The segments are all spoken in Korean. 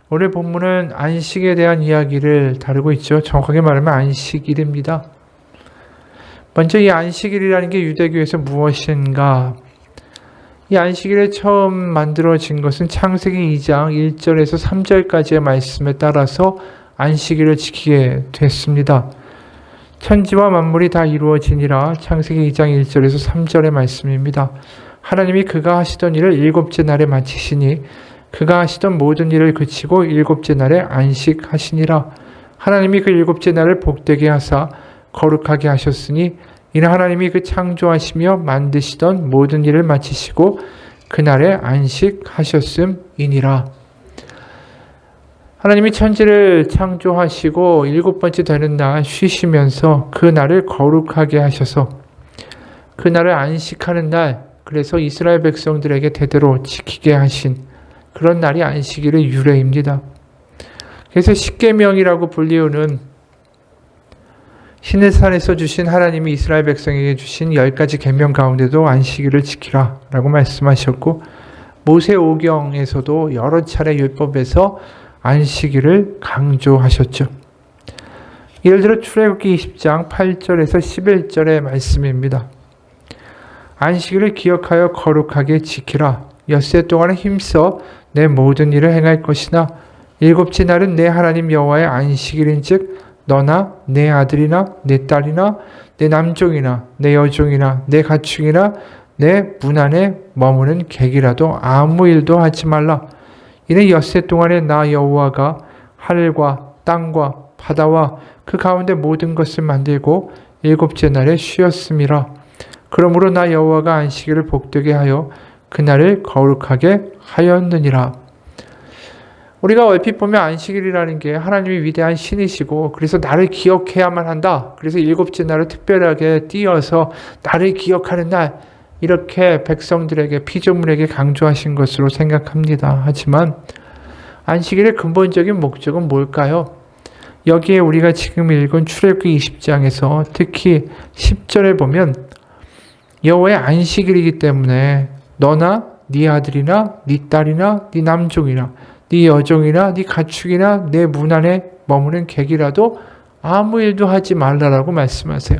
오늘 본문은 안식에 대한 이야기를 다루고 있죠. 정확하게 말하면 안식일입니다. 먼저 이 안식일이라는 게 유대교에서 무엇인가? 이 안식일에 처음 만들어진 것은 창세기 2장 1절에서 3절까지의 말씀에 따라서 안식일을 지키게 됐습니다. 천지와 만물이 다 이루어지니라. 창세기 2장 1절에서 3절의 말씀입니다. 하나님이 그가 하시던 일을 일곱째 날에 마치시니 그가 하시던 모든 일을 그치고 일곱째 날에 안식하시니라. 하나님이 그 일곱째 날을 복되게 하사 거룩하게 하셨으니 이는 하나님이 그 창조하시며 만드시던 모든 일을 마치시고 그날에 안식하셨음이니라. 하나님이 천지를 창조하시고 일곱 번째 되는 날 쉬시면서 그 날을 거룩하게 하셔서 그 날을 안식하는 날, 그래서 이스라엘 백성들에게 대대로 지키게 하신 그런 날이 안식일의 유래입니다. 그래서 십계명이라고 불리우는 시내산에서 주신 하나님이 이스라엘 백성에게 주신 10가지 계명 가운데도 안식일을 지키라 라고 말씀하셨고, 모세오경에서도 여러 차례 율법에서 안식일을 강조하셨죠. 예를 들어 출애굽기 20장 8절에서 11절의 말씀입니다. 안식일을 기억하여 거룩하게 지키라. 엿새 동안은 힘써 내 모든 일을 행할 것이나 일곱째 날은 내 하나님 여호와의 안식일인즉 너나 내 아들이나 내 딸이나 내 남종이나 내 여종이나 내 가축이나 내 문 안에 머무는 객이라도 아무 일도 하지 말라. 이는 엿새 동안에 나 여호와가 하늘과 땅과 바다와 그 가운데 모든 것을 만들고 일곱째 날에 쉬었음이라. 그러므로 나 여호와가 안식일을 복되게 하여 그날을 거룩하게 하였느니라. 우리가 얼핏 보면 안식일이라는 게 하나님이 위대한 신이시고 그래서 나를 기억해야만 한다. 그래서 일곱째 날을 특별하게 띄어서 나를 기억하는 날, 이렇게 백성들에게, 피조물에게 강조하신 것으로 생각합니다. 하지만 안식일의 근본적인 목적은 뭘까요? 여기에 우리가 지금 읽은 출애굽기 20장에서 특히 10절에 보면 여호와의 안식일이기 때문에 너나 네 아들이나 네 딸이나 네 남종이나 네 여종이나 네 가축이나 내 문 안에 머무는 객이라도 아무 일도 하지 말라라고 말씀하세요.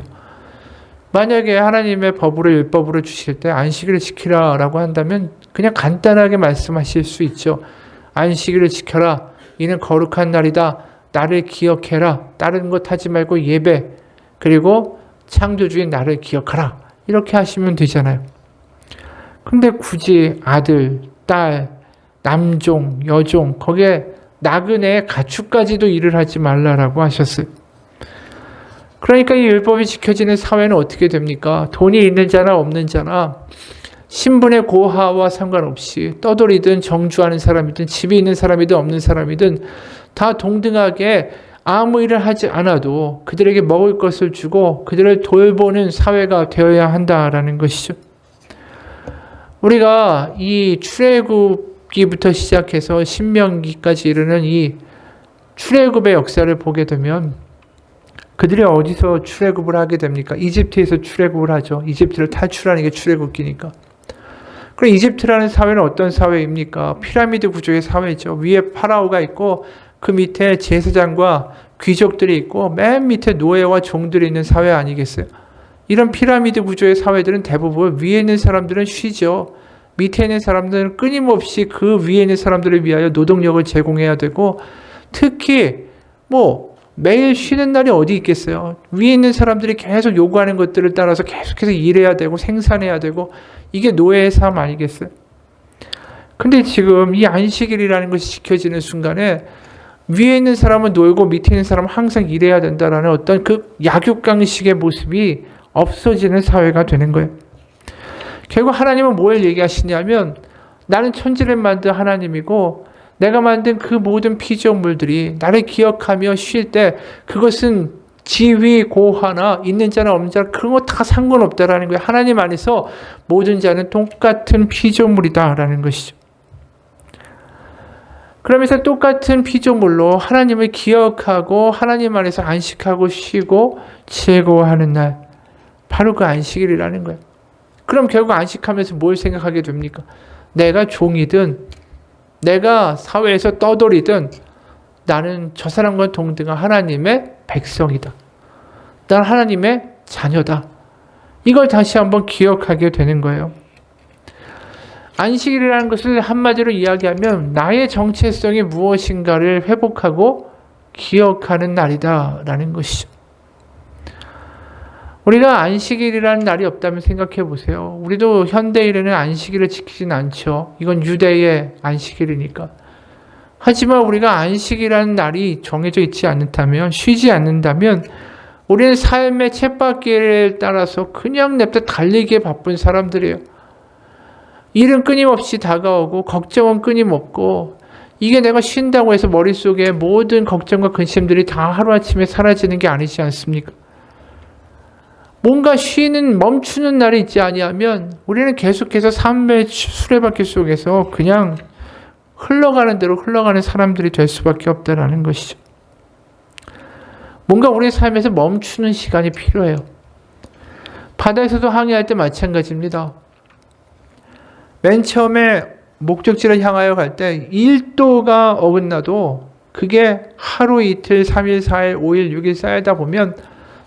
만약에 하나님의 법으로 율법으로 주실 때 안식일을 지키라라고 한다면 그냥 간단하게 말씀하실 수 있죠. 안식일을 지켜라. 이는 거룩한 날이다. 나를 기억해라. 다른 것 하지 말고 예배, 그리고 창조주인 나를 기억하라. 이렇게 하시면 되잖아요. 근데 굳이 아들, 딸, 남종, 여종, 거기에 나그네 가축까지도 일을 하지 말라라고 하셨어요. 그러니까 이 율법이 지켜지는 사회는 어떻게 됩니까? 돈이 있는 자나 없는 자나 신분의 고하와 상관없이 떠돌이든 정주하는 사람이든 집이 있는 사람이든 없는 사람이든 다 동등하게 아무 일을 하지 않아도 그들에게 먹을 것을 주고 그들을 돌보는 사회가 되어야 한다라는 것이죠. 우리가 이 출애굽기부터 시작해서 신명기까지 이르는 이 출애굽의 역사를 보게 되면 그들이 어디서 출애굽을 하게 됩니까? 이집트에서 출애굽을 하죠. 이집트를 탈출하는 게 출애굽기니까. 그럼 이집트라는 사회는 어떤 사회입니까? 피라미드 구조의 사회죠. 위에 파라오가 있고 그 밑에 제사장과 귀족들이 있고 맨 밑에 노예와 종들이 있는 사회 아니겠어요? 이런 피라미드 구조의 사회들은 대부분 위에 있는 사람들은 쉬죠. 밑에 있는 사람들은 끊임없이 그 위에 있는 사람들을 위하여 노동력을 제공해야 되고, 특히 매일 쉬는 날이 어디 있겠어요? 위에 있는 사람들이 계속 요구하는 것들을 따라서 계속해서 일해야 되고 생산해야 되고, 이게 노예의 삶 아니겠어요? 근데 지금 이 안식일이라는 것이 지켜지는 순간에 위에 있는 사람은 놀고 밑에 있는 사람은 항상 일해야 된다라는 어떤 그 약육강식의 모습이 없어지는 사회가 되는 거예요. 결국 하나님은 뭘 얘기하시냐면, 나는 천지를 만든 하나님이고 내가 만든 그 모든 피조물들이 나를 기억하며 쉴 때 그것은 지위, 고하나 있는 자나 없는 자나 그런 거 다 상관없다라는 거예요. 하나님 안에서 모든 자는 똑같은 피조물이다라는 것이죠. 그러면서 똑같은 피조물로 하나님을 기억하고 하나님 안에서 안식하고 쉬고 즐거워하는 날, 바로 그 안식일이라는 거예요. 그럼 결국 안식하면서 뭘 생각하게 됩니까? 내가 종이든 내가 사회에서 떠돌이든 나는 저 사람과 동등한 하나님의 백성이다. 난 하나님의 자녀다. 이걸 다시 한번 기억하게 되는 거예요. 안식일이라는 것을 한마디로 이야기하면 나의 정체성이 무엇인가를 회복하고 기억하는 날이다라는 것이죠. 우리가 안식일이라는 날이 없다면 생각해 보세요. 우리도 현대인은 안식일을 지키진 않죠. 이건 유대의 안식일이니까. 하지만 우리가 안식이라는 날이 정해져 있지 않다면, 쉬지 않는다면 우리는 삶의 쳇바퀴를 따라서 그냥 냅다 달리기에 바쁜 사람들이에요. 일은 끊임없이 다가오고 걱정은 끊임없고, 이게 내가 쉰다고 해서 머릿속에 모든 걱정과 근심들이 다 하루아침에 사라지는 게 아니지 않습니까? 뭔가 멈추는 날이 있지 아니하면 우리는 계속해서 삶의 수레바퀴 속에서 그냥 흘러가는 대로 흘러가는 사람들이 될 수밖에 없다라는 것이죠. 뭔가 우리의 삶에서 멈추는 시간이 필요해요. 바다에서도 항해할 때 마찬가지입니다. 맨 처음에 목적지를 향하여 갈 때 1도가 어긋나도 그게 하루, 이틀, 3일, 4일, 5일, 6일 쌓이다 보면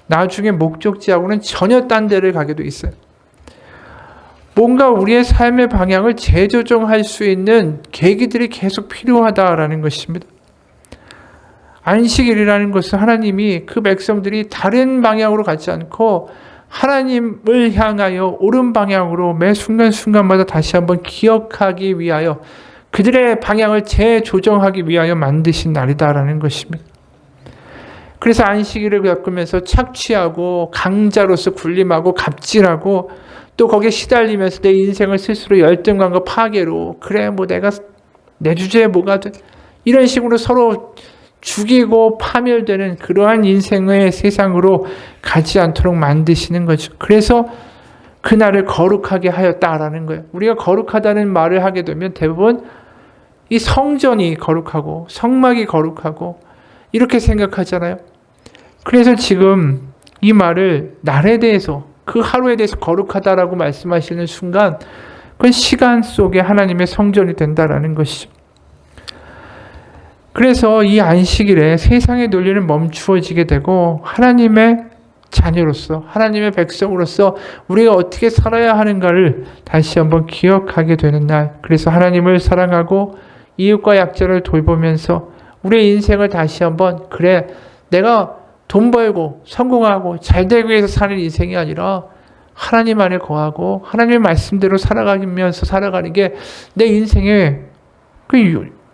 나중에 목적지하고는 전혀 딴 데를 가게 있어요. 뭔가 우리의 삶의 방향을 재조정할 수 있는 계기들이 계속 필요하다라는 것입니다. 안식일이라는 것은 하나님이 그 백성들이 다른 방향으로 가지 않고 하나님을 향하여 옳은 방향으로 매 순간순간마다 다시 한번 기억하기 위하여 그들의 방향을 재조정하기 위하여 만드신 날이다라는 것입니다. 그래서 안식일을 겪으면서 착취하고 강자로서 군림하고 갑질하고 또 거기에 시달리면서 내 인생을 스스로 열등감과 파괴로 그래 뭐 내가 내 주제에 뭐가 돼 이런 식으로 서로 죽이고 파멸되는 그러한 인생의 세상으로 가지 않도록 만드시는 거죠. 그래서 그날을 거룩하게 하였다라는 거예요. 우리가 거룩하다는 말을 하게 되면 대부분 이 성전이 거룩하고 성막이 거룩하고 이렇게 생각하잖아요. 그래서 지금 이 말을 날에 대해서 그 하루에 대해서 거룩하다라고 말씀하시는 순간 그건 시간 속에 하나님의 성전이 된다라는 것이죠. 그래서 이 안식일에 세상의 논리는 멈추어지게 되고 하나님의 자녀로서 하나님의 백성으로서 우리가 어떻게 살아야 하는가를 다시 한번 기억하게 되는 날. 그래서 하나님을 사랑하고 이웃과 약자를 돌보면서 우리의 인생을 다시 한번 그래 내가 돈 벌고 성공하고 잘 되기 위해서 사는 인생이 아니라 하나님 안에 거하고 하나님의 말씀대로 살아가면서 살아가는 게 내 인생의 그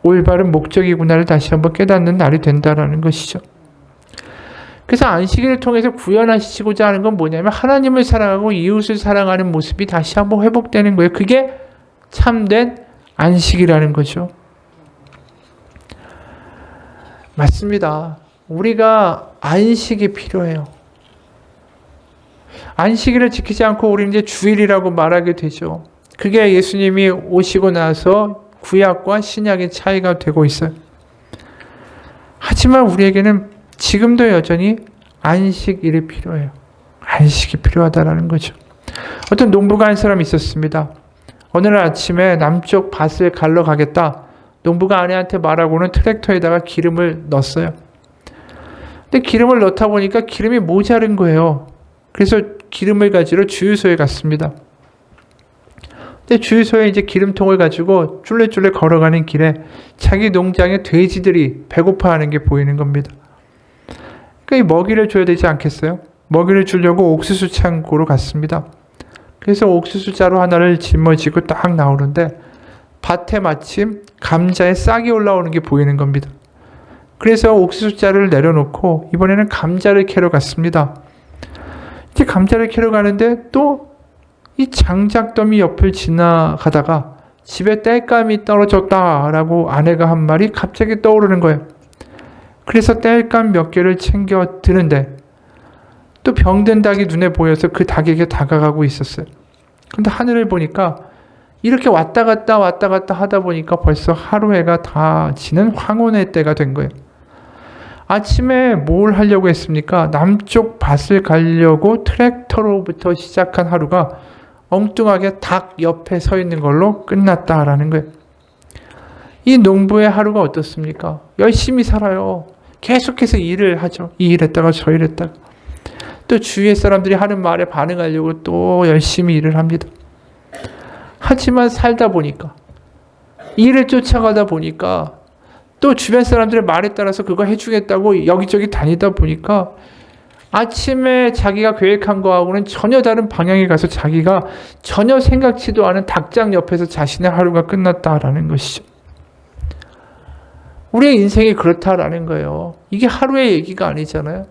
올바른 목적이구나를 다시 한번 깨닫는 날이 된다라는 것이죠. 그래서 안식일을 통해서 구현하시고자 하는 건 뭐냐면 하나님을 사랑하고 이웃을 사랑하는 모습이 다시 한번 회복되는 거예요. 그게 참된 안식이라는 거죠. 맞습니다. 우리가 안식이 필요해요. 안식일을 지키지 않고 우리는 이제 주일이라고 말하게 되죠. 그게 예수님이 오시고 나서 구약과 신약의 차이가 되고 있어요. 하지만 우리에게는 지금도 여전히 안식일이 필요해요. 안식이 필요하다라는 거죠. 어떤 농부가 한 사람이 있었습니다. 어느 날 아침에 남쪽 밭을 갈러 가겠다. 농부가 아내한테 말하고는 트랙터에다가 기름을 넣었어요. 근데 기름을 넣다 보니까 기름이 모자른 거예요. 그래서 기름을 가지러 주유소에 갔습니다. 근데 주유소에 이제 기름통을 가지고 쫄래쫄래 걸어가는 길에 자기 농장에 돼지들이 배고파하는 게 보이는 겁니다. 그러니까 이 먹이를 줘야 되지 않겠어요? 먹이를 주려고 옥수수 창고로 갔습니다. 그래서 옥수수 자루 하나를 짊어지고 딱 나오는데 밭에 마침 감자에 싹이 올라오는 게 보이는 겁니다. 그래서 옥수수 자루를 내려놓고 이번에는 감자를 캐러 갔습니다. 이제 감자를 캐러 가는데 또 이 장작더미 옆을 지나가다가 집에 땔감이 떨어졌다라고 아내가 한 말이 갑자기 떠오르는 거예요. 그래서 땔감 몇 개를 챙겨 드는데 또 병든 닭이 눈에 보여서 그 닭에게 다가가고 있었어요. 근데 하늘을 보니까 이렇게 왔다 갔다 하다 보니까 벌써 하루 해가 다 지는 황혼의 때가 된 거예요. 아침에 뭘 하려고 했습니까? 남쪽 밭을 가려고 트랙터로부터 시작한 하루가 엉뚱하게 닭 옆에 서 있는 걸로 끝났다라는 거예요. 이 농부의 하루가 어떻습니까? 열심히 살아요. 계속해서 일을 하죠. 이 일 했다가 저 일 했다가. 또 주위의 사람들이 하는 말에 반응하려고 또 열심히 일을 합니다. 하지만 살다 보니까, 일을 쫓아가다 보니까, 또 주변 사람들의 말에 따라서 그거 해주겠다고 여기저기 다니다 보니까 아침에 자기가 계획한 거하고는 전혀 다른 방향에 가서 자기가 전혀 생각지도 않은 닭장 옆에서 자신의 하루가 끝났다라는 것이죠. 우리의 인생이 그렇다라는 거예요. 이게 하루의 얘기가 아니잖아요.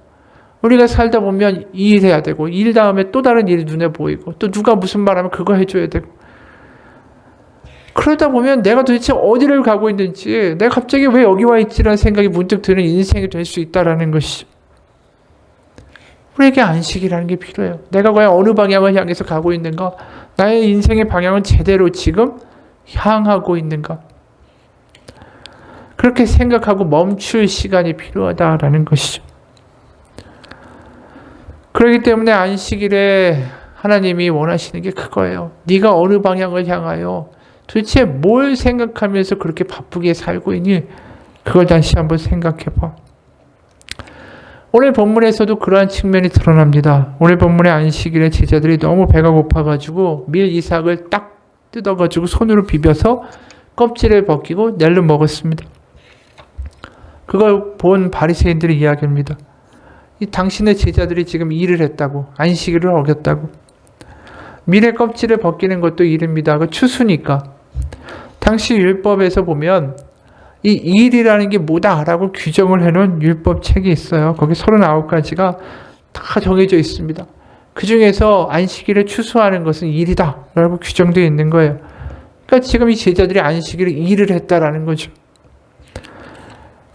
우리가 살다 보면 이 일 해야 되고, 일 다음에 또 다른 일이 눈에 보이고, 또 누가 무슨 말하면 그거 해줘야 되고, 그러다 보면 내가 도대체 어디를 가고 있는지, 내가 갑자기 왜 여기 와 있지라는 생각이 문득 드는 인생이 될 수 있다라는 것이죠. 우리에게 안식이라는 게 필요해요. 내가 과연 어느 방향을 향해서 가고 있는가? 나의 인생의 방향은 제대로 지금 향하고 있는가? 그렇게 생각하고 멈출 시간이 필요하다라는 것이죠. 그렇기 때문에 안식일에 하나님이 원하시는 게 그거예요. 네가 어느 방향을 향하여 도대체 뭘 생각하면서 그렇게 바쁘게 살고 있니? 그걸 다시 한번 생각해 봐. 오늘 본문에서도 그러한 측면이 드러납니다. 오늘 본문의 안식일에 제자들이 너무 배가 고파가지고 밀 이삭을 딱 뜯어가지고 손으로 비벼서 껍질을 벗기고 낼로 먹었습니다. 그걸 본 바리새인들의 이야기입니다. 이 당신의 제자들이 지금 일을 했다고, 안식일을 어겼다고. 밀의 껍질을 벗기는 것도 일입니다. 그 추수니까. 당시 율법에서 보면 이 일이라는 게 뭐다라고 규정을 해놓은 율법 책이 있어요. 거기 39가지가 다 정해져 있습니다. 그 중에서 안식일을 추수하는 것은 일이다라고 규정되어 있는 거예요. 그러니까 지금 이 제자들이 안식일에 일을 했다라는 거죠.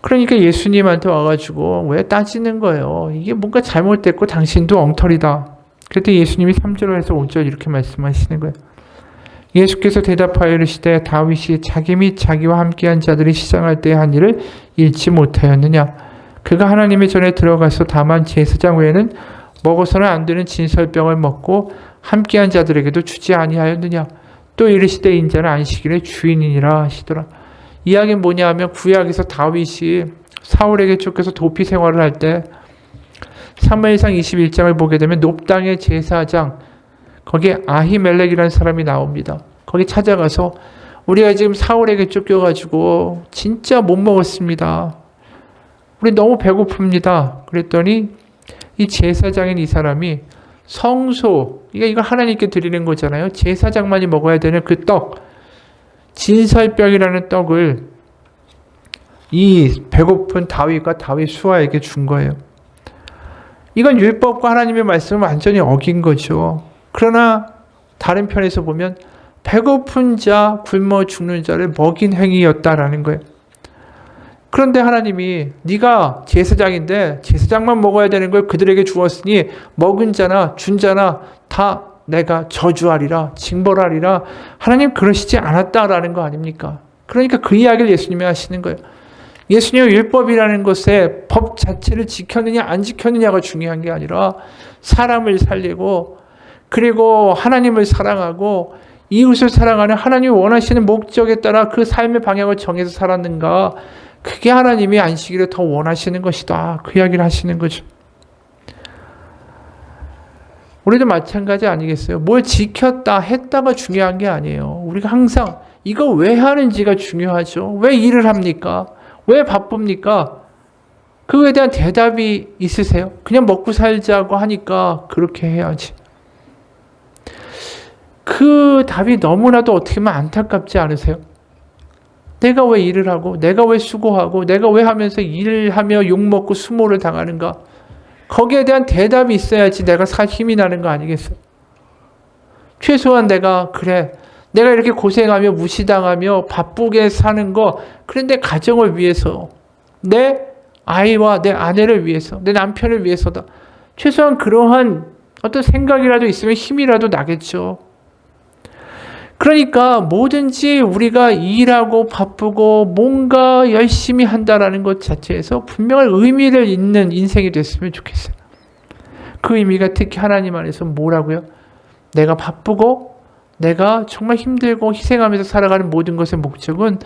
그러니까 예수님한테 와가지고 왜 따지는 거예요? 이게 뭔가 잘못됐고 당신도 엉터리다. 그랬더니 예수님이 3절에서 5절 이렇게 말씀하시는 거예요. 예수께서 대답하여 이르시되 다윗이 자기 및 자기와 함께한 자들이 시장할 때 한 일을 잃지 못하였느냐? 그가 하나님의 전에 들어가서 다만 제사장 외에는 먹어서는 안 되는 진설병을 먹고 함께한 자들에게도 주지 아니하였느냐? 또 이르시되 인자는 안식일의 주인이니라 하시더라. 이야기는 뭐냐 하면 구약에서 다윗이 사울에게 쫓겨서 도피 생활을 할 때 사무엘상 21장을 보게 되면 놉당의 제사장, 거기에 아히멜렉이라는 사람이 나옵니다. 거기 찾아가서 우리가 지금 사울에게 쫓겨가지고 진짜 못 먹었습니다. 우리 너무 배고픕니다. 그랬더니 이 제사장인 이 사람이 성소, 이거 하나님께 드리는 거잖아요. 제사장만이 먹어야 되는 그 떡, 진설병이라는 떡을 이 배고픈 다윗과 다윗 수하에게 준 거예요. 이건 율법과 하나님의 말씀을 완전히 어긴 거죠. 그러나 다른 편에서 보면 배고픈 자, 굶어 죽는 자를 먹인 행위였다라는 거예요. 그런데 하나님이 네가 제사장인데 제사장만 먹어야 되는 걸 그들에게 주었으니 먹은 자나 준 자나 다 내가 저주하리라, 징벌하리라. 하나님 그러시지 않았다라는 거 아닙니까? 그러니까 그 이야기를 예수님이 하시는 거예요. 예수님의 율법이라는 것에 법 자체를 지켰느냐 안 지켰느냐가 중요한 게 아니라 사람을 살리고 그리고 하나님을 사랑하고 이웃을 사랑하는 하나님이 원하시는 목적에 따라 그 삶의 방향을 정해서 살았는가, 그게 하나님이 안식일을 더 원하시는 것이다. 그 이야기를 하시는 거죠. 우리도 마찬가지 아니겠어요? 뭘 지켰다 했다가 중요한 게 아니에요. 우리가 항상 이거 왜 하는지가 중요하죠. 왜 일을 합니까? 왜 바쁩니까? 그거에 대한 대답이 있으세요? 그냥 먹고 살자고 하니까 그렇게 해야지. 그 답이 너무나도 어떻게 보면 안타깝지 않으세요? 내가 왜 일을 하고, 내가 왜 수고하고, 내가 왜 하면서 일을 하며 욕먹고 수모를 당하는가? 거기에 대한 대답이 있어야지 내가 살 힘이 나는 거 아니겠어요? 최소한 내가 이렇게 고생하며 무시당하며 바쁘게 사는 거, 그런데 가정을 위해서, 내 아이와 내 아내를 위해서, 내 남편을 위해서다. 최소한 그러한 어떤 생각이라도 있으면 힘이라도 나겠죠. 그러니까 뭐든지 우리가 일하고 바쁘고 뭔가 열심히 한다라는 것 자체에서 분명한 의미를 잇는 인생이 됐으면 좋겠어요. 그 의미가 특히 하나님 안에서 뭐라고요? 내가 바쁘고 내가 정말 힘들고 희생하면서 살아가는 모든 것의 목적은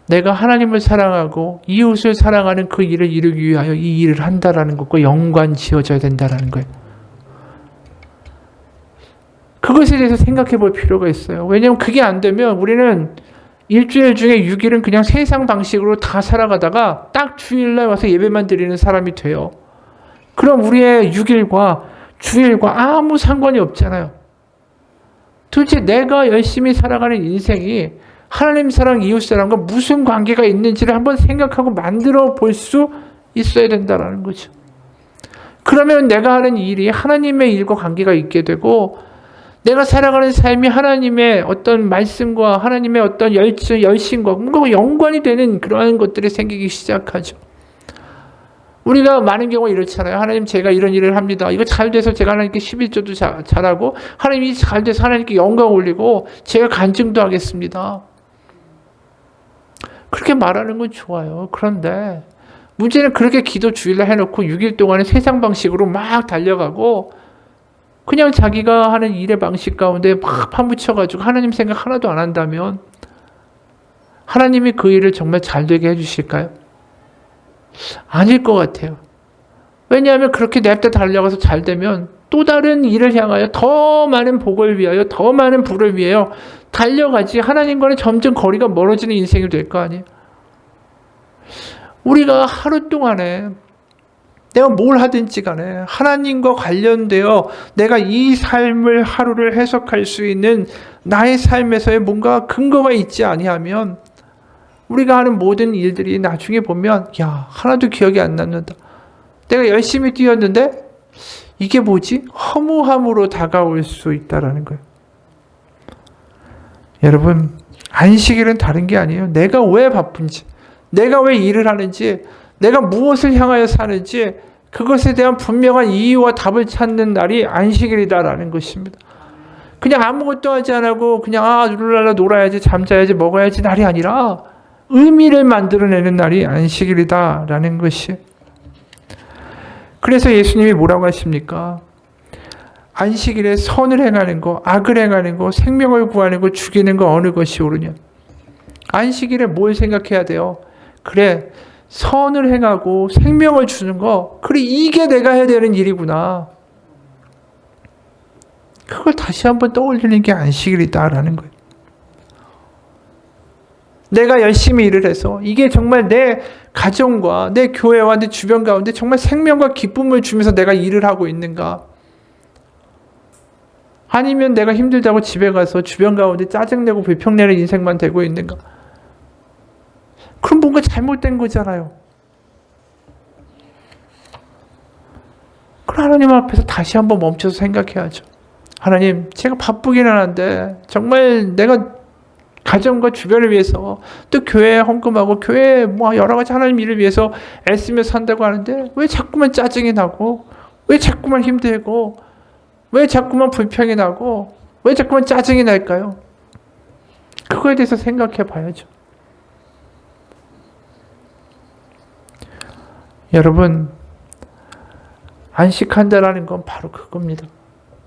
내가 하나님을 사랑하고 이웃을 사랑하는 그 일을 이루기 위하여 이 일을 한다라는 것과 연관지어져야 된다라는 거예요. 그것에 대해서 생각해 볼 필요가 있어요. 왜냐하면 그게 안 되면 우리는 일주일 중에 6일은 그냥 세상 방식으로 다 살아가다가 딱 주일날 와서 예배만 드리는 사람이 돼요. 그럼 우리의 6일과 주일과 아무 상관이 없잖아요. 도대체 내가 열심히 살아가는 인생이 하나님 사랑, 이웃 사랑과 무슨 관계가 있는지를 한번 생각하고 만들어 볼 수 있어야 된다는 거죠. 그러면 내가 하는 일이 하나님의 일과 관계가 있게 되고 내가 살아가는 삶이 하나님의 어떤 말씀과 하나님의 어떤 열심과 뭔가 연관이 되는 그러한 것들이 생기기 시작하죠. 우리가 많은 경우가 이렇잖아요. 하나님 제가 이런 일을 합니다. 이거 잘 돼서 제가 하나님께 11조도 잘하고 하나님이 잘 돼서 하나님께 영광 올리고 제가 간증도 하겠습니다. 그렇게 말하는 건 좋아요. 그런데 문제는 그렇게 기도 주일날 해놓고 6일 동안에 세상 방식으로 막 달려가고 그냥 자기가 하는 일의 방식 가운데 막 파묻혀가지고 하나님 생각 하나도 안 한다면 하나님이 그 일을 정말 잘 되게 해주실까요? 아닐 것 같아요. 왜냐하면 그렇게 냅다 달려가서 잘 되면 또 다른 일을 향하여 더 많은 복을 위하여 더 많은 부를 위하여 달려가지 하나님과는 점점 거리가 멀어지는 인생이 될 거 아니에요. 우리가 하루 동안에 내가 뭘 하든지 간에 하나님과 관련되어 내가 이 삶을 하루를 해석할 수 있는 나의 삶에서의 뭔가 근거가 있지 아니하면 우리가 하는 모든 일들이 나중에 보면 야 하나도 기억이 안 남는다. 내가 열심히 뛰었는데 이게 뭐지? 허무함으로 다가올 수 있다라는 거예요. 여러분 안식일은 다른 게 아니에요. 내가 왜 바쁜지, 내가 왜 일을 하는지, 내가 무엇을 향하여 사는지 그것에 대한 분명한 이유와 답을 찾는 날이 안식일이다라는 것입니다. 그냥 아무것도 하지 않고 그냥 룰랄라 놀아야지, 잠자야지, 먹어야지 날이 아니라 의미를 만들어내는 날이 안식일이다라는 것이. 그래서 예수님이 뭐라고 하십니까? 안식일에 선을 행하는 거, 악을 행하는 거, 생명을 구하는 거, 죽이는 거 어느 것이 옳으냐? 안식일에 뭘 생각해야 돼요? 그래, 선을 행하고 생명을 주는 거, 그래 이게 내가 해야 되는 일이구나. 그걸 다시 한번 떠올리는 게 안식일이다라는 거예요. 내가 열심히 일을 해서 이게 정말 내 가정과 내 교회와 내 주변 가운데 정말 생명과 기쁨을 주면서 내가 일을 하고 있는가? 아니면 내가 힘들다고 집에 가서 주변 가운데 짜증내고 불평내는 인생만 되고 있는가? 그럼 뭔가 잘못된 거잖아요. 그럼 하나님 앞에서 다시 한번 멈춰서 생각해야죠. 하나님, 제가 바쁘긴 한데 정말 내가 가정과 주변을 위해서 또 교회에 헌금하고 교회에 뭐 여러 가지 하나님 일을 위해서 애쓰며 산다고 하는데 왜 자꾸만 짜증이 나고 왜 자꾸만 힘들고 왜 자꾸만 불평이 나고 왜 자꾸만 짜증이 날까요? 그거에 대해서 생각해 봐야죠. 여러분, 안식한다라는 건 바로 그겁니다.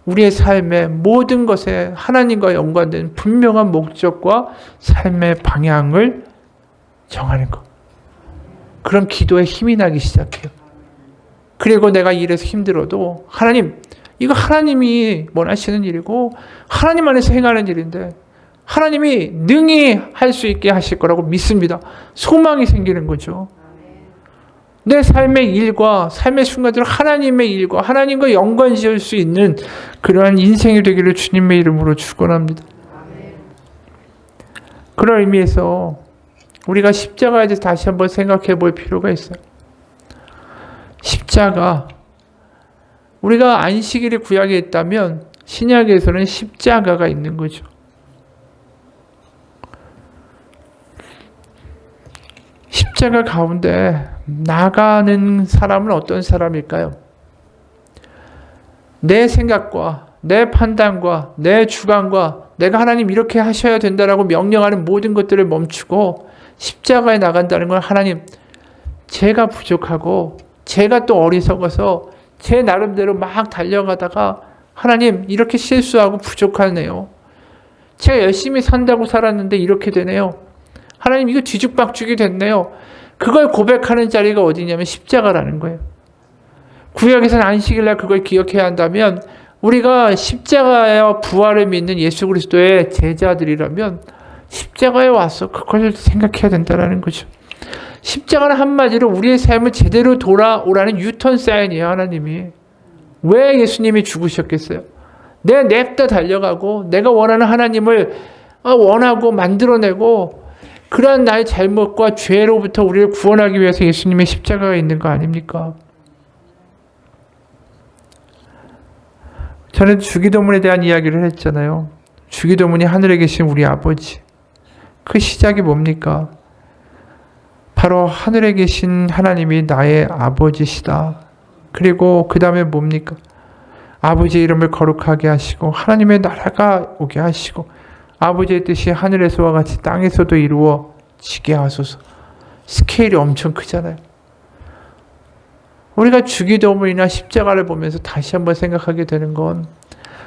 우리의 삶의 모든 것에 하나님과 연관된 분명한 목적과 삶의 방향을 정하는 것. 그럼 기도에 힘이 나기 시작해요. 그리고 내가 일해서 힘들어도 하나님, 이거 하나님이 원하시는 일이고 하나님 안에서 행하는 일인데 하나님이 능히 할 수 있게 하실 거라고 믿습니다. 소망이 생기는 거죠. 내 삶의 일과 삶의 순간들을 하나님의 일과 하나님과 연관 지을 수 있는 그러한 인생이 되기를 주님의 이름으로 축원합니다. 그런 의미에서 우리가 십자가에 대해서 다시 한번 생각해 볼 필요가 있어요. 십자가, 우리가 안식일이 구약에 있다면 신약에서는 십자가가 있는 거죠. 십자가 가운데 나가는 사람은 어떤 사람일까요? 내 생각과 내 판단과 내 주관과 내가 하나님 이렇게 하셔야 된다라고 명령하는 모든 것들을 멈추고 십자가에 나간다는 건 하나님, 제가 부족하고 제가 또 어리석어서 제 나름대로 막 달려가다가 하나님 이렇게 실수하고 부족하네요. 제가 열심히 산다고 살았는데 이렇게 되네요. 하나님 이거 뒤죽박죽이 됐네요. 그걸 고백하는 자리가 어디냐면 십자가라는 거예요. 구약에서는 안식일날 그걸 기억해야 한다면 우리가 십자가와 부활을 믿는 예수 그리스도의 제자들이라면 십자가에 와서 그걸 생각해야 된다는 거죠. 십자가는 한마디로 우리의 삶을 제대로 돌아오라는 유턴 사인이에요. 하나님이. 왜 예수님이 죽으셨겠어요? 내가 냅다 달려가고 내가 원하는 하나님을 원하고 만들어내고 그러한 나의 잘못과 죄로부터 우리를 구원하기 위해서 예수님의 십자가가 있는 거 아닙니까? 저는 주기도문에 대한 이야기를 했잖아요. 주기도문이 하늘에 계신 우리 아버지. 그 시작이 뭡니까? 바로 하늘에 계신 하나님이 나의 아버지시다. 그리고 그 다음에 뭡니까? 아버지의 이름을 거룩하게 하시고 하나님의 나라가 오게 하시고 아버지의 뜻이 하늘에서와 같이 땅에서도 이루어지게 하소서. 스케일이 엄청 크잖아요. 우리가 주기도문이나 십자가를 보면서 다시 한번 생각하게 되는 건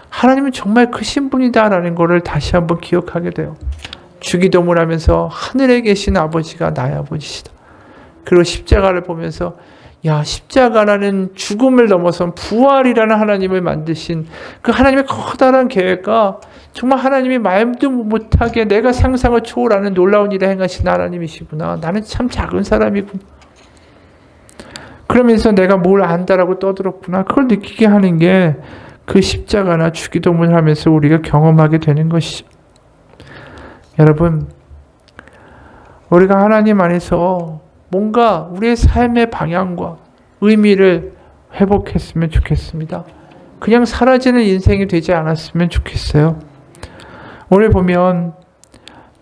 하나님은 정말 크신 분이다라는 것을 다시 한번 기억하게 돼요. 주기도문 하면서 하늘에 계신 아버지가 나의 아버지시다. 그리고 십자가를 보면서 야, 십자가라는 죽음을 넘어선 부활이라는 하나님을 만드신 그 하나님의 커다란 계획과 정말 하나님이 말도 못하게 내가 상상을 초월하는 놀라운 일을 행하신 하나님이시구나. 나는 참 작은 사람이구나. 그러면서 내가 뭘 안다라고 떠들었구나. 그걸 느끼게 하는 게 그 십자가나 주기도문을 하면서 우리가 경험하게 되는 것이죠. 여러분, 우리가 하나님 안에서 뭔가 우리의 삶의 방향과 의미를 회복했으면 좋겠습니다. 그냥 사라지는 인생이 되지 않았으면 좋겠어요. 오늘 보면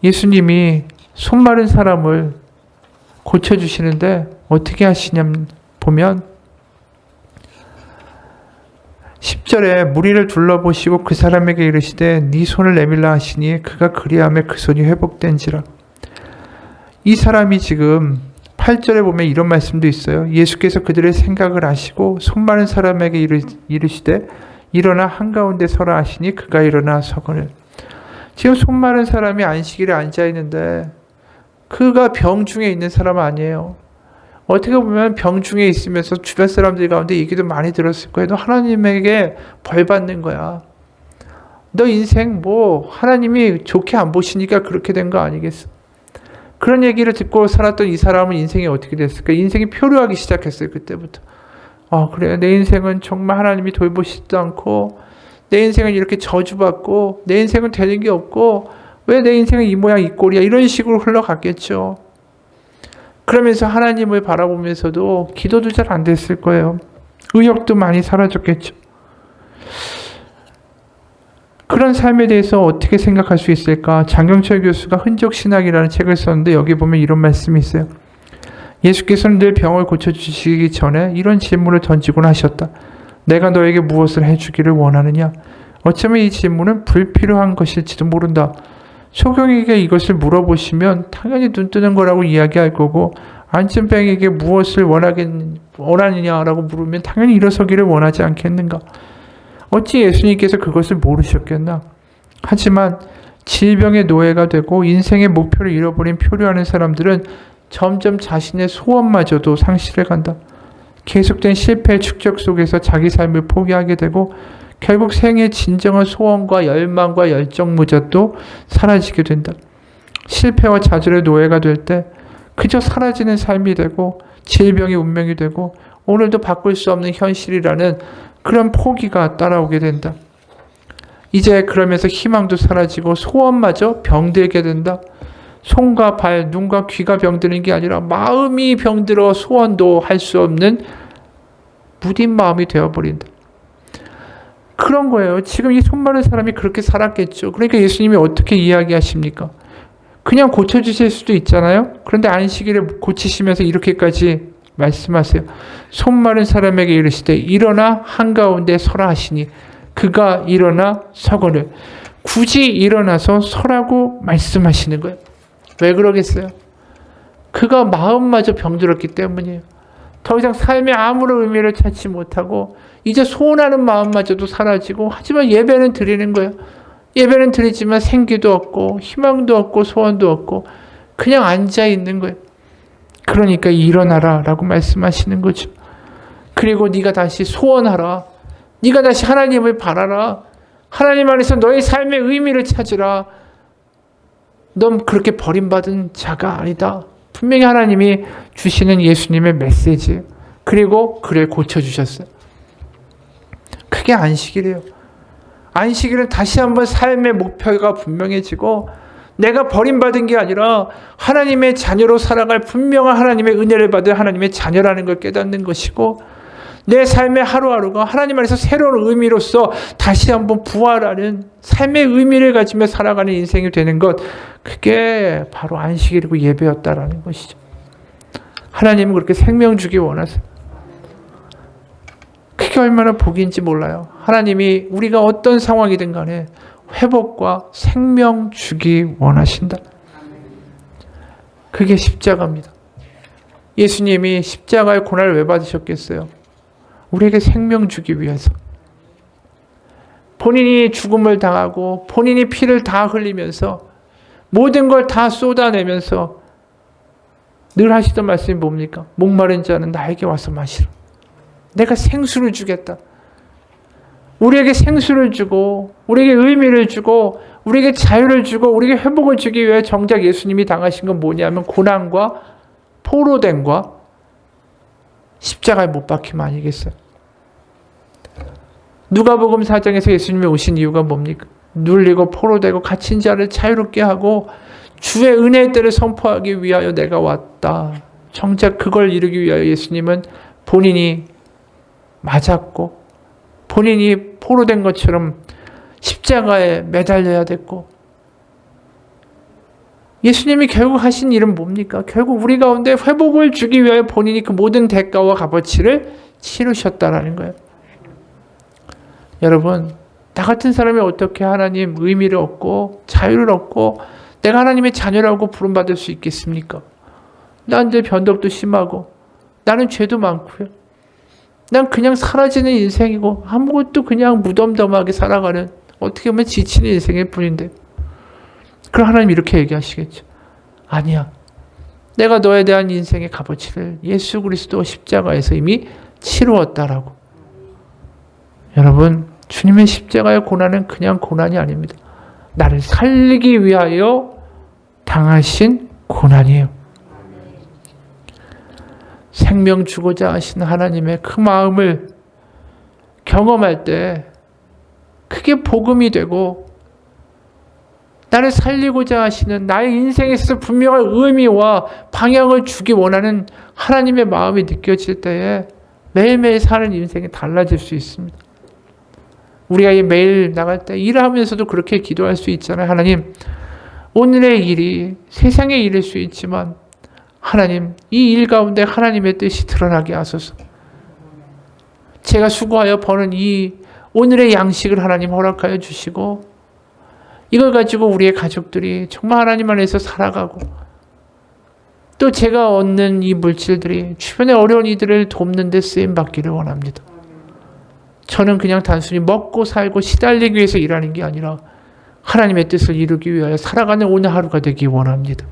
예수님이 손 마른 사람을 고쳐주시는데 어떻게 하시냐면 보면 10절에 무리를 둘러보시고 그 사람에게 이르시되 네 손을 내밀라 하시니 그가 그리하매 그 손이 회복된지라. 이 사람이 지금 8절에 보면 이런 말씀도 있어요. 예수께서 그들의 생각을 아시고 손 마른 사람에게 이르시되 일어나 한가운데 서라 하시니 그가 일어나 서거늘. 지금 손 마른 사람이 안식일에 앉아 있는데 그가 병 중에 있는 사람 아니에요. 어떻게 보면 병 중에 있으면서 주변 사람들 가운데 얘기도 많이 들었을 거예요. 너 하나님에게 벌 받는 거야. 너 인생 하나님이 좋게 안 보시니까 그렇게 된 거 아니겠어? 그런 얘기를 듣고 살았던 이 사람은 인생이 어떻게 됐을까? 인생이 표류하기 시작했어요. 그때부터. 그래. 내 인생은 정말 하나님이 돌보시지도 않고 내 인생은 이렇게 저주받고 내 인생은 되는 게 없고 왜 내 인생은 이 모양 이 꼴이야? 이런 식으로 흘러갔겠죠. 그러면서 하나님을 바라보면서도 기도도 잘 안 됐을 거예요. 의욕도 많이 사라졌겠죠. 그런 삶에 대해서 어떻게 생각할 수 있을까? 장경철 교수가 흔적신학이라는 책을 썼는데 여기 보면 이런 말씀이 있어요. 예수께서는 늘 병을 고쳐주시기 전에 이런 질문을 던지곤 하셨다. 내가 너에게 무엇을 해주기를 원하느냐? 어쩌면 이 질문은 불필요한 것일지도 모른다. 소경에게 이것을 물어보시면 당연히 눈 뜨는 거라고 이야기할 거고 안진뱅에게 무엇을 원하느냐라고 물으면 당연히 일어서기를 원하지 않겠는가. 어찌 예수님께서 그것을 모르셨겠나. 하지만 질병의 노예가 되고 인생의 목표를 잃어버린 표류하는 사람들은 점점 자신의 소원마저도 상실해간다. 계속된 실패의 축적 속에서 자기 삶을 포기하게 되고 결국 생의 진정한 소원과 열망과 열정무자도 사라지게 된다. 실패와 좌절의 노예가 될 때 그저 사라지는 삶이 되고 질병의 운명이 되고 오늘도 바꿀 수 없는 현실이라는 그런 포기가 따라오게 된다. 이제 그러면서 희망도 사라지고 소원마저 병들게 된다. 손과 발, 눈과 귀가 병드는 게 아니라 마음이 병들어 소원도 할 수 없는 무딘 마음이 되어버린다. 그런 거예요. 지금 이 손 마른 사람이 그렇게 살았겠죠. 그러니까 예수님이 어떻게 이야기하십니까? 그냥 고쳐주실 수도 있잖아요. 그런데 안식일에 고치시면서 이렇게까지 말씀하세요. 손 마른 사람에게 이르시되 일어나 한가운데 서라 하시니 그가 일어나 서거늘. 굳이 일어나서 서라고 말씀하시는 거예요. 왜 그러겠어요? 그가 마음마저 병들었기 때문이에요. 더 이상 삶에 아무런 의미를 찾지 못하고 이제 소원하는 마음마저도 사라지고 하지만 예배는 드리는 거예요. 예배는 드리지만 생기도 없고 희망도 없고 소원도 없고 그냥 앉아 있는 거예요. 그러니까 일어나라 라고 말씀하시는 거죠. 그리고 네가 다시 소원하라. 네가 다시 하나님을 바라라. 하나님 안에서 너의 삶의 의미를 찾으라. 넌 그렇게 버림받은 자가 아니다. 분명히 하나님이 주시는 예수님의 메시지. 그리고 그를 고쳐주셨어요. 그게 안식이래요. 안식일은 다시 한번 삶의 목표가 분명해지고 내가 버림받은 게 아니라 하나님의 자녀로 살아갈 분명한 하나님의 은혜를 받은 하나님의 자녀라는 걸 깨닫는 것이고 내 삶의 하루하루가 하나님 안에서 새로운 의미로서 다시 한번 부활하는 삶의 의미를 가지며 살아가는 인생이 되는 것, 그게 바로 안식일이고 예배였다라는 것이죠. 하나님은 그렇게 생명 주기 원하세요. 그게 얼마나 복인지 몰라요. 하나님이 우리가 어떤 상황이든 간에 회복과 생명 주기 원하신다. 그게 십자가입니다. 예수님이 십자가의 고난을 왜 받으셨겠어요? 우리에게 생명 주기 위해서. 본인이 죽음을 당하고 본인이 피를 다 흘리면서 모든 걸 다 쏟아내면서 늘 하시던 말씀이 뭡니까? 목마른 자는 나에게 와서 마시라. 내가 생수를 주겠다. 우리에게 생수를 주고 우리에게 의미를 주고 우리에게 자유를 주고 우리에게 회복을 주기 위해 정작 예수님이 당하신 건 뭐냐면 고난과 포로됨과 십자가에 못 박힘 아니겠어요? 누가복음 4장에서 예수님이 오신 이유가 뭡니까? 눌리고 포로되고 갇힌 자를 자유롭게 하고 주의 은혜의 때를 선포하기 위하여 내가 왔다. 정작 그걸 이루기 위하여 예수님은 본인이 맞았고 본인이 포로된 것처럼 십자가에 매달려야 됐고 예수님이 결국 하신 일은 뭡니까? 결국 우리 가운데 회복을 주기 위하여 본인이 그 모든 대가와 값어치를 치르셨다라는 거예요. 여러분, 나 같은 사람이 어떻게 하나님 의미를 얻고 자유를 얻고 내가 하나님의 자녀라고 부름받을 수 있겠습니까? 난 이제 변덕도 심하고 나는 죄도 많고요. 난 그냥 사라지는 인생이고 아무것도 그냥 무덤덤하게 살아가는 어떻게 보면 지치는 인생일 뿐인데 그럼 하나님 이렇게 얘기하시겠죠. 아니야. 내가 너에 대한 인생의 값어치를 예수 그리스도 십자가에서 이미 치루었다라고. 여러분, 주님의 십자가의 고난은 그냥 고난이 아닙니다. 나를 살리기 위하여 당하신 고난이에요. 생명 주고자 하신 하나님의 그 마음을 경험할 때 그게 복음이 되고 나를 살리고자 하시는 나의 인생에 있어서 분명한 의미와 방향을 주기 원하는 하나님의 마음이 느껴질 때에 매일매일 사는 인생이 달라질 수 있습니다. 우리가 매일 나갈 때 일하면서도 그렇게 기도할 수 있잖아요. 하나님, 오늘의 일이 세상의 일일 수 있지만 하나님, 이 일 가운데 하나님의 뜻이 드러나게 하소서. 제가 수고하여 버는 이 오늘의 양식을 하나님 허락하여 주시고 이걸 가지고 우리의 가족들이 정말 하나님 안에서 살아가고 또 제가 얻는 이 물질들이 주변의 어려운 이들을 돕는 데 쓰임받기를 원합니다. 저는 그냥 단순히 먹고 살고 시달리기 위해서 일하는 게 아니라 하나님의 뜻을 이루기 위하여 살아가는 오늘 하루가 되기 원합니다.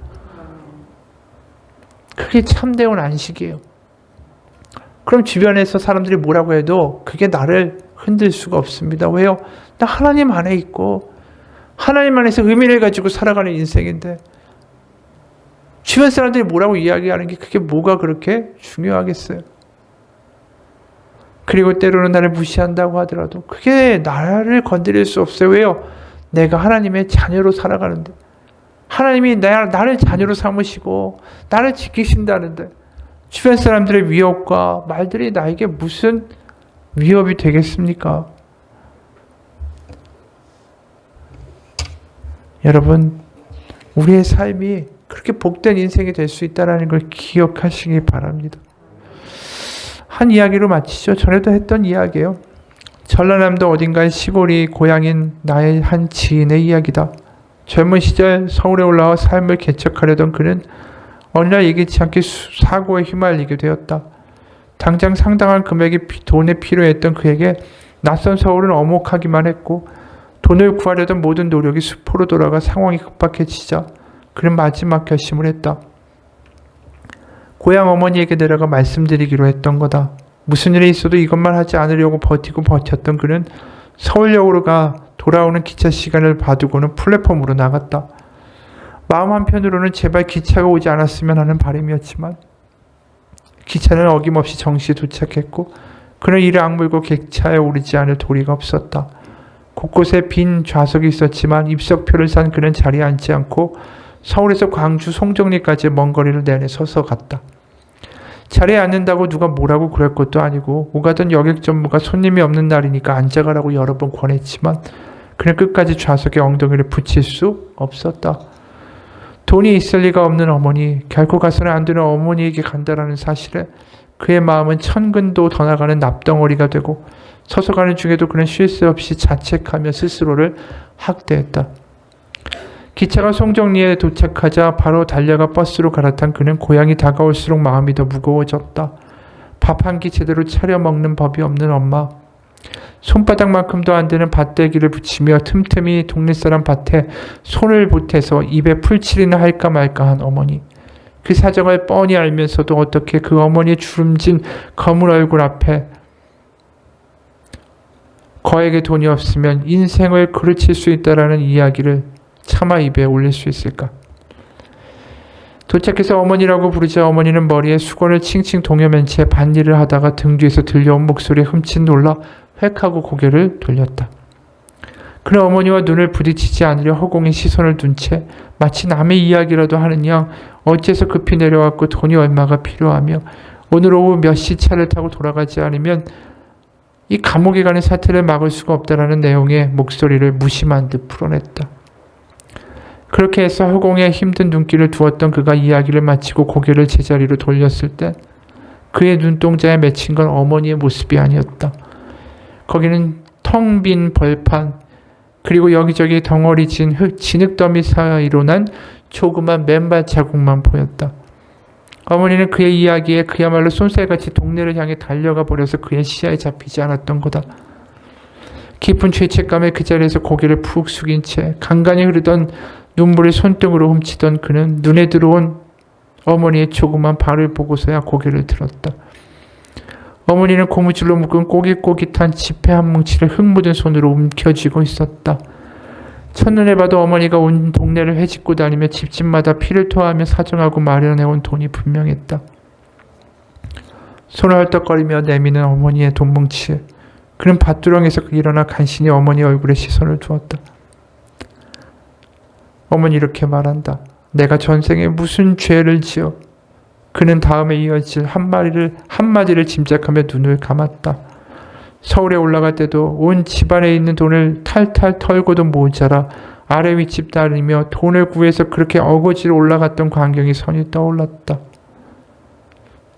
그게 참되온 안식이에요. 그럼 주변에서 사람들이 뭐라고 해도 그게 나를 흔들 수가 없습니다. 왜요? 나 하나님 안에 있고 하나님 안에서 의미를 가지고 살아가는 인생인데 주변 사람들이 뭐라고 이야기하는 게 그게 뭐가 그렇게 중요하겠어요? 그리고 때로는 나를 무시한다고 하더라도 그게 나를 건드릴 수 없어요. 왜요? 내가 하나님의 자녀로 살아가는데 하나님이 나를 자녀로 삼으시고 나를 지키신다는데 주변 사람들의 위협과 말들이 나에게 무슨 위협이 되겠습니까? 여러분, 우리의 삶이 그렇게 복된 인생이 될 수 있다는 걸 기억하시기 바랍니다. 한 이야기로 마치죠. 전에도 했던 이야기예요. 전라남도 어딘가의 시골이 고향인 나의 한 지인의 이야기다. 젊은 시절 서울에 올라와 삶을 개척하려던 그는 어느 날 예기치 않게 사고에 휘말리게 되었다. 당장 상당한 금액이 돈에 필요했던 그에게 낯선 서울은 엄혹하기만 했고 돈을 구하려던 모든 노력이 수포로 돌아가 상황이 급박해지자 그는 마지막 결심을 했다. 고향 어머니에게 내려가 말씀드리기로 했던 거다. 무슨 일이 있어도 이것만 하지 않으려고 버티고 버텼던 그는 서울역으로 가 돌아오는 기차 시간을 봐두고는 플랫폼으로 나갔다. 마음 한편으로는 제발 기차가 오지 않았으면 하는 바람이었지만 기차는 어김없이 정시에 도착했고 그는 이를 악물고 객차에 오르지 않을 도리가 없었다. 곳곳에 빈 좌석이 있었지만 입석표를 산 그는 자리에 앉지 않고 서울에서 광주 송정리까지 먼 거리를 내내 서서 갔다. 자리에 앉는다고 누가 뭐라고 그럴 것도 아니고 오가던 여객 전무가 손님이 없는 날이니까 앉아가라고 여러 번 권했지만 그는 끝까지 좌석에 엉덩이를 붙일 수 없었다. 돈이 있을 리가 없는 어머니, 결코 가서는 안 되는 어머니에게 간다라는 사실에 그의 마음은 천근도 더 나가는 납덩어리가 되고 서서 가는 중에도 그는 쉴 새 없이 자책하며 스스로를 학대했다. 기차가 송정리에 도착하자 바로 달려가 버스로 갈아탄 그는 고향이 다가올수록 마음이 더 무거워졌다. 밥 한 끼 제대로 차려 먹는 법이 없는 엄마, 손바닥만큼도 안 되는 밭대기를 붙이며 틈틈이 동네 사람 밭에 손을 보태서 입에 풀칠이나 할까 말까한 어머니, 그 사정을 뻔히 알면서도 어떻게 그 어머니의 주름진 검은 얼굴 앞에 거액의 돈이 없으면 인생을 그르칠 수 있다라는 이야기를 차마 입에 올릴 수 있을까? 도착해서 어머니라고 부르자 어머니는 머리에 수건을 칭칭 동여맨 채 밭일을 하다가 등 뒤에서 들려온 목소리에 흠칫 놀라 획하고 고개를 돌렸다. 그는 어머니와 눈을 부딪히지 않으려 허공에 시선을 둔 채 마치 남의 이야기라도 하는 양 어째서 급히 내려왔고 돈이 얼마가 필요하며 오늘 오후 몇 시 차를 타고 돌아가지 않으면 이 감옥에 가는 사태를 막을 수가 없다라는 내용의 목소리를 무심한 듯 풀어냈다. 그렇게 해서 허공에 힘든 눈길을 두었던 그가 이야기를 마치고 고개를 제자리로 돌렸을 때 그의 눈동자에 맺힌 건 어머니의 모습이 아니었다. 거기는 텅 빈 벌판, 그리고 여기저기 덩어리 진 진흙더미 사이로 난 조그만 맨발 자국만 보였다. 어머니는 그의 이야기에 그야말로 쏜살같이 동네를 향해 달려가 버려서 그의 시야에 잡히지 않았던 거다. 깊은 죄책감에 그 자리에서 고개를 푹 숙인 채 간간히 흐르던 눈물을 손등으로 훔치던 그는 눈에 들어온 어머니의 조그만 발을 보고서야 고개를 들었다. 어머니는 고무줄로 묶은 꼬깃꼬깃한 지폐 한 뭉치를 흙 묻은 손으로 움켜쥐고 있었다. 첫눈에 봐도 어머니가 온 동네를 헤집고 다니며 집집마다 피를 토하며 사정하고 마련해온 돈이 분명했다. 손을 헐떡거리며 내미는 어머니의 돈뭉치에 그는 밭두렁에서 일어나 간신히 어머니 얼굴에 시선을 두었다. 어머니 이렇게 말한다. 내가 전생에 무슨 죄를 지어. 그는 다음에 이어질 한마디를 짐작하며 눈을 감았다. 서울에 올라갈 때도 온 집안에 있는 돈을 탈탈 털고도 모자라 아래 윗집 다니며 돈을 구해서 그렇게 어거지로 올라갔던 광경이 선이 떠올랐다.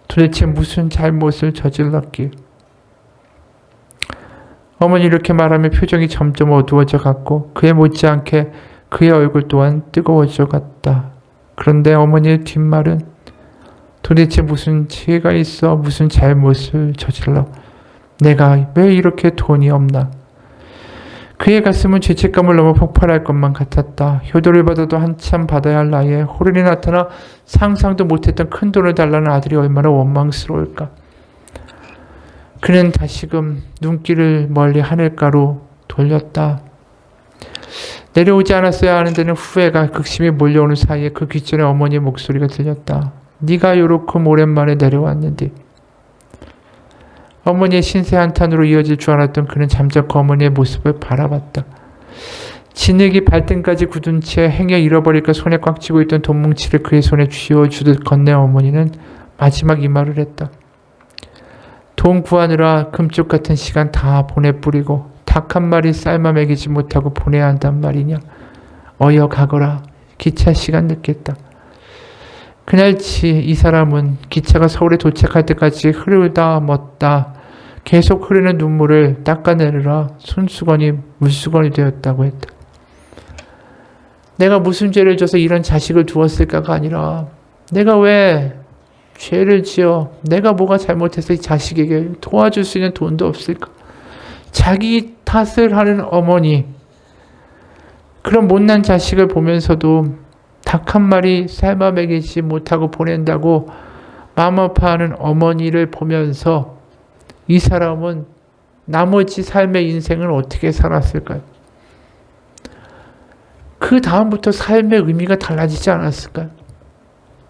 도대체 무슨 잘못을 저질렀기에. 어머니 이렇게 말하며 표정이 점점 어두워져 갔고 그에 못지않게 그의 얼굴 또한 뜨거워져 갔다. 그런데 어머니의 뒷말은 도대체 무슨 죄가 있어 무슨 잘못을 저질러 내가 왜 이렇게 돈이 없나. 그의 가슴은 죄책감을 넘어 폭발할 것만 같았다. 효도를 받아도 한참 받아야 할 나이에 호련히 나타나 상상도 못했던 큰 돈을 달라는 아들이 얼마나 원망스러울까. 그는 다시금 눈길을 멀리 하늘가로 돌렸다. 내려오지 않았어야 하는 데는 후회가 극심히 몰려오는 사이에 그 귓전에 어머니의 목소리가 들렸다. 네가 요렇게 오랜만에 내려왔는데. 어머니의 신세 한탄으로 이어질 줄 알았던 그는 잠자코 어머니의 모습을 바라봤다. 진흙이 발등까지 굳은 채 행여 잃어버릴까 손에 꽉 쥐고 있던 돈뭉치를 그의 손에 쥐어주듯 건네 어머니는 마지막 이 말을 했다. 돈 구하느라 금쪽 같은 시간 다 보내뿌리고 닭 한 마리 삶아 먹이지 못하고 보내야 한단 말이냐. 어여 가거라. 기차 시간 늦겠다. 그날치 이 사람은 기차가 서울에 도착할 때까지 흐르다 멎다 계속 흐르는 눈물을 닦아내느라 손수건이 물수건이 되었다고 했다. 내가 무슨 죄를 져서 이런 자식을 두었을까가 아니라 내가 왜 죄를 지어 내가 뭐가 잘못해서 이 자식에게 도와줄 수 있는 돈도 없을까. 자기 탓을 하는 어머니, 그런 못난 자식을 보면서도 닭 한 마리 삶아 먹이지 못하고 보낸다고 마음 아파하는 어머니를 보면서 이 사람은 나머지 삶의 인생을 어떻게 살았을까요? 그 다음부터 삶의 의미가 달라지지 않았을까요?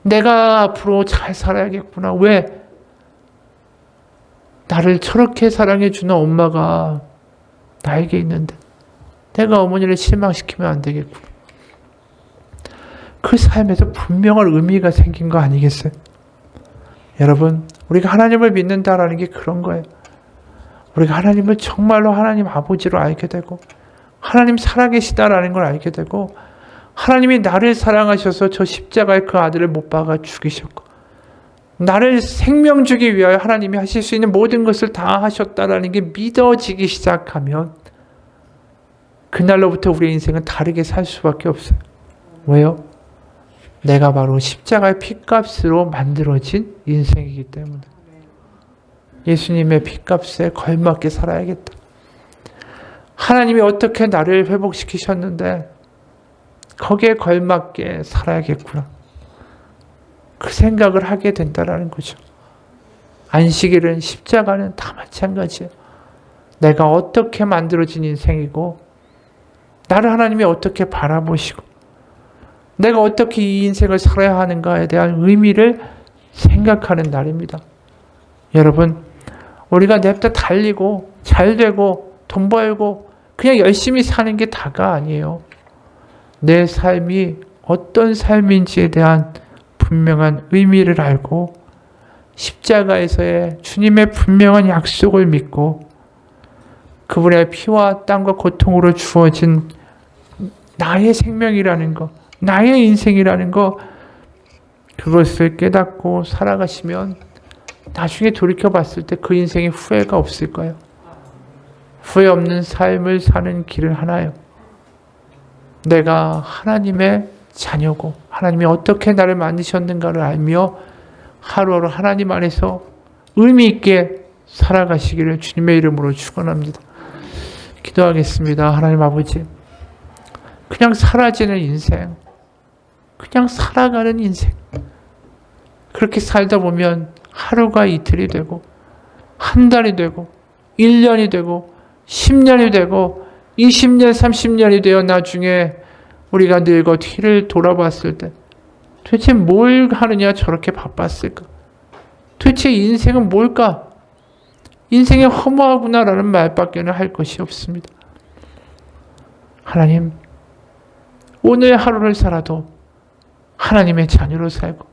내가 앞으로 잘 살아야겠구나. 왜? 나를 저렇게 사랑해주는 엄마가 나에게 있는데 내가 어머니를 실망시키면 안 되겠구나. 그 삶에서 분명한 의미가 생긴 거 아니겠어요? 여러분, 우리가 하나님을 믿는다라는 게 그런 거예요. 우리가 하나님을 정말로 하나님 아버지로 알게 되고 하나님 살아계시다라는 걸 알게 되고 하나님이 나를 사랑하셔서 저 십자가에 그 아들을 못 박아 죽이셨고 나를 생명 주기 위하여 하나님이 하실 수 있는 모든 것을 다 하셨다라는 게 믿어지기 시작하면 그날로부터 우리의 인생은 다르게 살 수밖에 없어요. 왜요? 내가 바로 십자가의 핏값으로 만들어진 인생이기 때문에 예수님의 핏값에 걸맞게 살아야겠다. 하나님이 어떻게 나를 회복시키셨는데 거기에 걸맞게 살아야겠구나. 그 생각을 하게 된다라는 거죠. 안식일은 십자가는 다 마찬가지예요. 내가 어떻게 만들어진 인생이고 나를 하나님이 어떻게 바라보시고 내가 어떻게 이 인생을 살아야 하는가에 대한 의미를 생각하는 날입니다. 여러분, 우리가 냅다 달리고 잘 되고 돈 벌고 그냥 열심히 사는 게 다가 아니에요. 내 삶이 어떤 삶인지에 대한 분명한 의미를 알고 십자가에서의 주님의 분명한 약속을 믿고 그분의 피와 땀과 고통으로 주어진 나의 생명이라는 것, 나의 인생이라는 것, 그것을 깨닫고 살아가시면 나중에 돌이켜봤을 때 그 인생에 후회가 없을 거예요. 후회 없는 삶을 사는 길은 하나예요. 내가 하나님의 자녀고 하나님이 어떻게 나를 만드셨는가를 알며 하루하루 하나님 안에서 의미 있게 살아가시기를 주님의 이름으로 축원합니다. 기도하겠습니다. 하나님 아버지, 그냥 사라지는 인생, 그냥 살아가는 인생, 그렇게 살다 보면 하루가 이틀이 되고 한 달이 되고 1년이 되고 10년이 되고 20년, 30년이 되어 나중에 우리가 늙어 뒤를 돌아봤을 때 도대체 뭘 하느냐 저렇게 바빴을까? 도대체 인생은 뭘까? 인생이 허무하구나라는 말밖에는 할 것이 없습니다. 하나님, 오늘 하루를 살아도 하나님의 자녀로 살고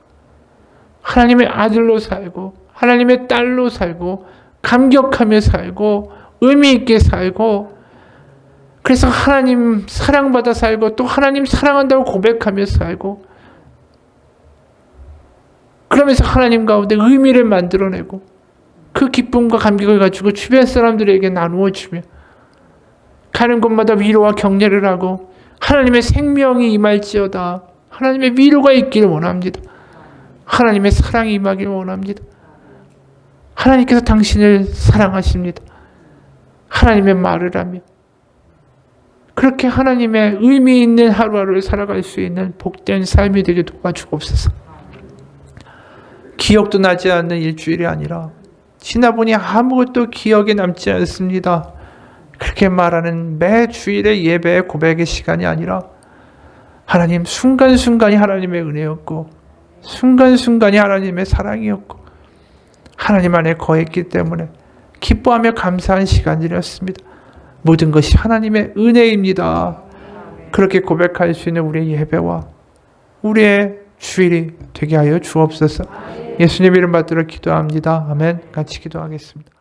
하나님의 아들로 살고 하나님의 딸로 살고 감격하며 살고 의미 있게 살고 그래서 하나님 사랑받아 살고 또 하나님 사랑한다고 고백하며 살고 그러면서 하나님 가운데 의미를 만들어내고 그 기쁨과 감격을 가지고 주변 사람들에게 나누어 주며 가는 곳마다 위로와 격려를 하고 하나님의 생명이 임할지어다. 하나님의 위로가 있기를 원합니다. 하나님의 사랑이 임하기를 원합니다. 하나님께서 당신을 사랑하십니다. 하나님의 말을 하며 그렇게 하나님의 의미 있는 하루하루를 살아갈 수 있는 복된 삶이 되게 도와주옵소서. 기억도 나지 않는 일주일이 아니라 지나보니 아무것도 기억에 남지 않습니다. 그렇게 말하는 매 주일의 예배의 고백의 시간이 아니라 하나님 순간순간이 하나님의 은혜였고 순간순간이 하나님의 사랑이었고 하나님 안에 거했기 때문에 기뻐하며 감사한 시간이었습니다. 모든 것이 하나님의 은혜입니다. 그렇게 고백할 수 있는 우리의 예배와 우리의 주일이 되게 하여 주옵소서. 예수님 이름 받들어 기도합니다. 아멘. 같이 기도하겠습니다.